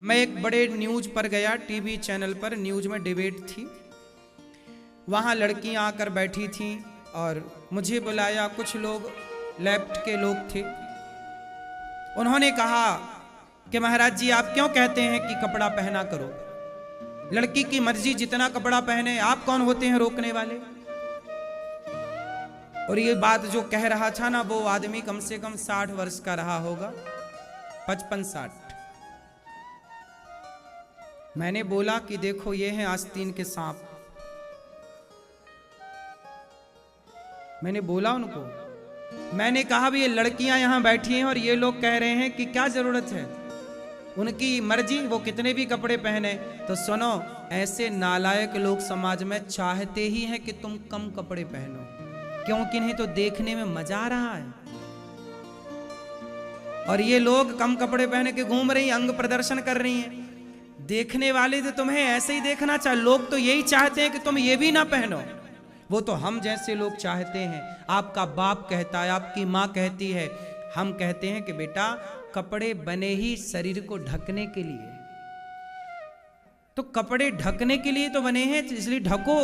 मैं एक बड़े न्यूज पर गया, टीवी चैनल पर न्यूज में डिबेट थी। वहाँ लड़कियाँ आकर बैठी थीं और मुझे बुलाया। कुछ लोग लेफ्ट के लोग थे। उन्होंने कहा कि महाराज जी आप क्यों कहते हैं कि कपड़ा पहना करो, लड़की की मर्जी जितना कपड़ा पहने, आप कौन होते हैं रोकने वाले। और ये बात जो कह रहा था ना, वो आदमी कम से कम 60 वर्ष का रहा होगा, 55-60। मैंने बोला कि देखो ये हैं आस्तीन के सांप। मैंने बोला उनको, मैंने कहा भी ये लड़कियां यहां बैठी हैं और ये लोग कह रहे हैं कि क्या जरूरत है, उनकी मर्जी, वो कितने भी कपड़े पहने। तो सुनो, ऐसे नालायक लोग समाज में चाहते ही हैं कि तुम कम कपड़े पहनो, क्योंकि इन्हें तो देखने में मजा आ रहा है। और ये लोग कम कपड़े पहने के घूम रही, अंग प्रदर्शन कर रही हैं। देखने वाले तो तुम्हें ऐसे ही देखना चाहिए। लोग तो यही चाहते हैं कि तुम ये भी ना पहनो। वो तो हम जैसे लोग चाहते हैं। आपका बाप कहता है, आपकी माँ कहती है, हम कहते हैं कि बेटा कपड़े बने ही शरीर को ढकने के लिए, तो कपड़े ढकने के लिए तो बने हैं, इसलिए ढको।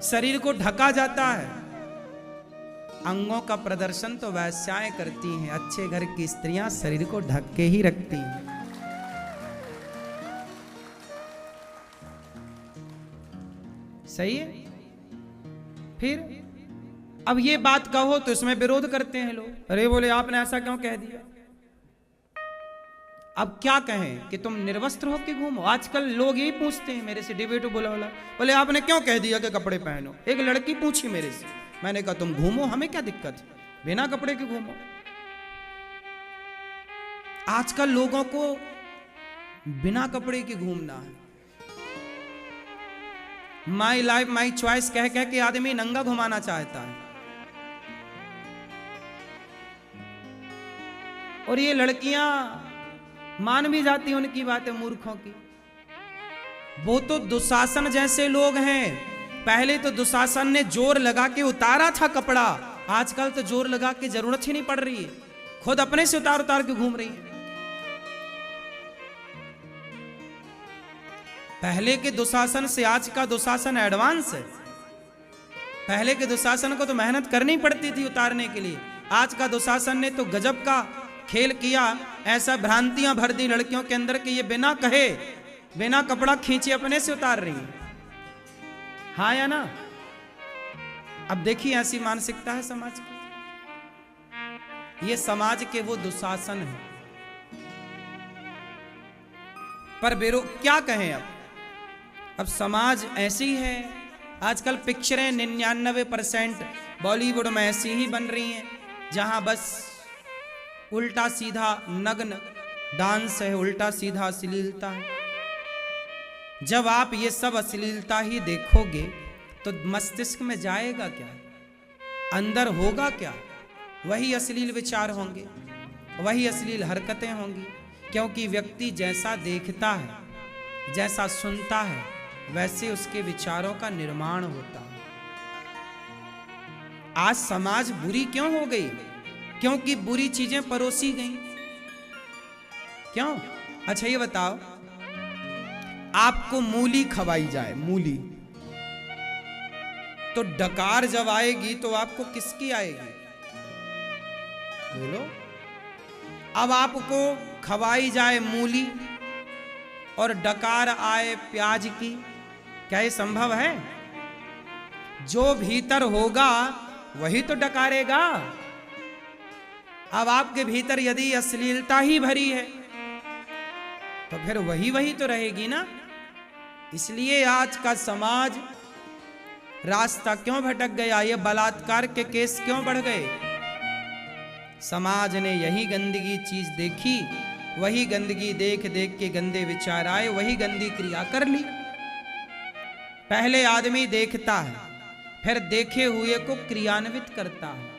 शरीर को ढका जाता है। अंगों का प्रदर्शन तो वैश्याएं करती हैं, अच्छे घर की स्त्रियां शरीर को ढक के ही रखती हैं। सही है। फिर अब ये बात कहो तो इसमें विरोध करते हैं लोग, अरे बोले आपने ऐसा क्यों कह दिया। अब क्या कहें कि तुम निर्वस्त्र होके घूमो। आजकल लोग यही पूछते हैं मेरे से, डिबेट बोला बोले आपने क्यों कह दिया कि कपड़े पहनो। एक लड़की पूछी मेरे से, मैंने कहा तुम घूमो, हमें क्या दिक्कत, बिना कपड़े के घूमो। आजकल लोगों को बिना कपड़े के घूमना है। माई लाइफ माई चॉइस कह कह के आदमी नंगा घुमाना चाहता है। और ये लड़कियां मान भी जाती हैं उनकी बातें, मूर्खों की। वो तो दुशासन जैसे लोग हैं। पहले तो दुशासन ने जोर लगा के उतारा था कपड़ा, आजकल तो जोर लगा के जरूरत ही नहीं पड़ रही है, खुद अपने से उतार उतार के घूम रही है। पहले के दुशासन से आज का दुशासन एडवांस है। पहले के दुशासन को तो मेहनत करनी पड़ती थी उतारने के लिए, आज का दुशासन ने तो गजब का खेल किया। ऐसा भ्रांतियां भर दी लड़कियों के अंदर कि ये बिना कहे, बिना कपड़ा खींचे अपने से उतार रही है। हाँ या ना। अब देखिए ऐसी मानसिकता है समाज की। ये समाज के वो दुशासन है। पर बेरो क्या कहें, अब समाज ऐसी है। आजकल पिक्चरें 99% बॉलीवुड में ऐसी ही बन रही हैं, जहां बस उल्टा सीधा नग्न डांस है, उल्टा सीधा अश्लीलता है। जब आप ये सब अश्लीलता ही देखोगे तो मस्तिष्क में जाएगा क्या, अंदर होगा क्या? वही अश्लील विचार होंगे, वही अश्लील हरकतें होंगी। क्योंकि व्यक्ति जैसा देखता है, जैसा सुनता है, वैसे उसके विचारों का निर्माण होता है। आज समाज बुरी क्यों हो गई? क्योंकि बुरी चीजें परोसी गई। क्यों? अच्छा ये बताओ, आपको मूली खवाई जाए, मूली, तो डकार जब आएगी तो आपको किसकी आएगी? बोलो। अब आपको खवाई जाए मूली और डकार आए प्याज की, क्या ये संभव है? जो भीतर होगा वही तो डकारेगा। अब आपके भीतर यदि अश्लीलता ही भरी है तो फिर वही वही तो रहेगी ना। इसलिए आज का समाज रास्ता क्यों भटक गया? ये बलात्कार के केस क्यों बढ़ गए? समाज ने यही गंदगी चीज देखी, वही गंदगी देख देख के गंदे विचार आए, वही गंदी क्रिया कर ली। पहले आदमी देखता है, फिर देखे हुए को क्रियान्वित करता है।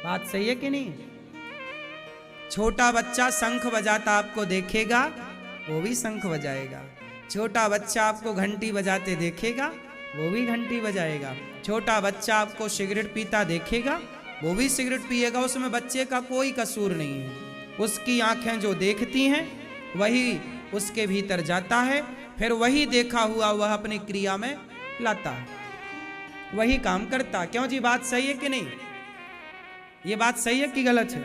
बात सही है कि नहीं? छोटा बच्चा शंख बजाता आपको देखेगा, वो भी शंख बजाएगा। छोटा बच्चा आपको घंटी बजाते देखेगा, वो भी घंटी बजाएगा। छोटा बच्चा आपको सिगरेट पीता देखेगा, वो भी सिगरेट पिएगा। उसमें बच्चे का कोई कसूर नहीं है। उसकी आंखें जो देखती हैं वही उसके भीतर जाता है, फिर वही देखा हुआ वह अपनी क्रिया में लाता है, वही काम करता। क्यों जी, बात सही है कि नहीं? ये बात सही है कि गलत है?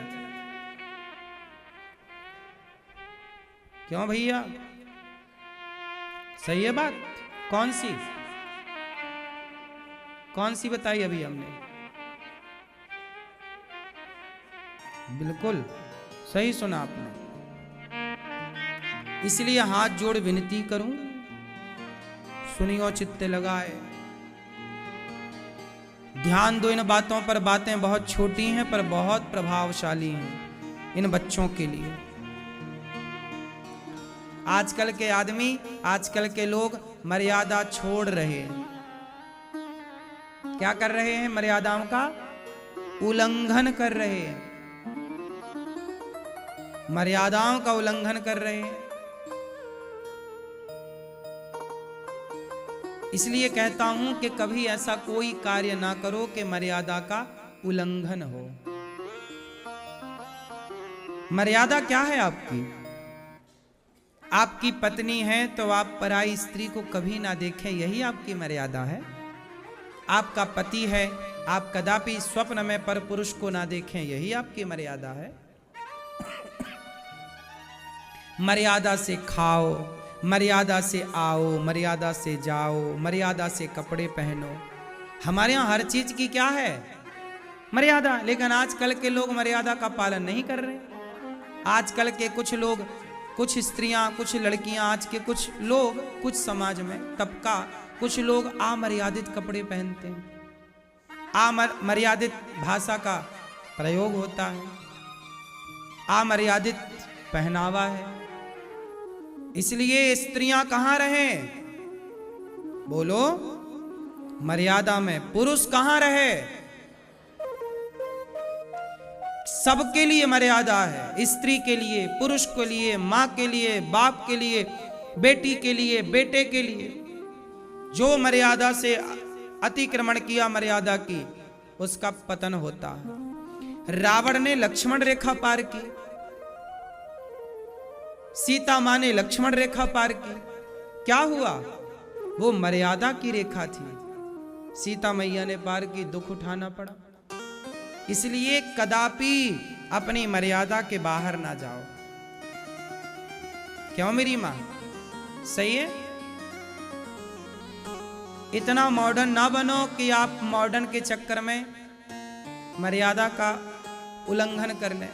क्यों भैया, सही है बात? कौन सी बताई अभी हमने? बिल्कुल सही सुना आपने। इसलिए हाथ जोड़ विनती करूं, सुनियो चित्त लगाए, ध्यान दो इन बातों पर। बातें बहुत छोटी हैं पर बहुत प्रभावशाली हैं इन बच्चों के लिए। आजकल के आदमी, आजकल के लोग मर्यादा छोड़ रहे हैं। क्या कर रहे हैं? मर्यादाओं का उल्लंघन कर रहे हैं, मर्यादाओं का उल्लंघन कर रहे हैं। इसलिए कहता हूं कि कभी ऐसा कोई कार्य ना करो कि मर्यादा का उल्लंघन हो। मर्यादा क्या है आपकी? आपकी पत्नी है तो आप पराई स्त्री को कभी ना देखें, यही आपकी मर्यादा है। आपका पति है, आप कदापि स्वप्न में पर पुरुष को ना देखें, यही आपकी मर्यादा है। मर्यादा से खाओ, मर्यादा से आओ, मर्यादा से जाओ, मर्यादा से कपड़े पहनो। हमारे यहाँ हर चीज की क्या है? मर्यादा। लेकिन आजकल के लोग मर्यादा का पालन नहीं कर रहे। आजकल के कुछ लोग, कुछ स्त्रियां, कुछ लड़कियां, आज के कुछ लोग, कुछ समाज में तबका, कुछ लोग अमर्यादित कपड़े पहनते हैं। अमर्यादित भाषा का प्रयोग होता है, अमर्यादित पहनावा है। इसलिए स्त्रियां कहां रहें? बोलो, मर्यादा में। पुरुष कहां रहे? सबके लिए मर्यादा है, स्त्री के लिए, पुरुष के लिए, मां के लिए, बाप के लिए, बेटी के लिए, बेटे के लिए। जो मर्यादा से अतिक्रमण किया मर्यादा की, उसका पतन होता है। रावण ने लक्ष्मण रेखा पार की, सीता मां ने लक्ष्मण रेखा पार की। क्या हुआ? वो मर्यादा की रेखा थी, सीता मैया ने पार की, दुख उठाना पड़ा। इसलिए कदापि अपनी मर्यादा के बाहर ना जाओ। क्यों मेरी मां? सही है? इतना मॉडर्न ना बनो कि आप मॉडर्न के चक्कर में मर्यादा का उल्लंघन कर लें।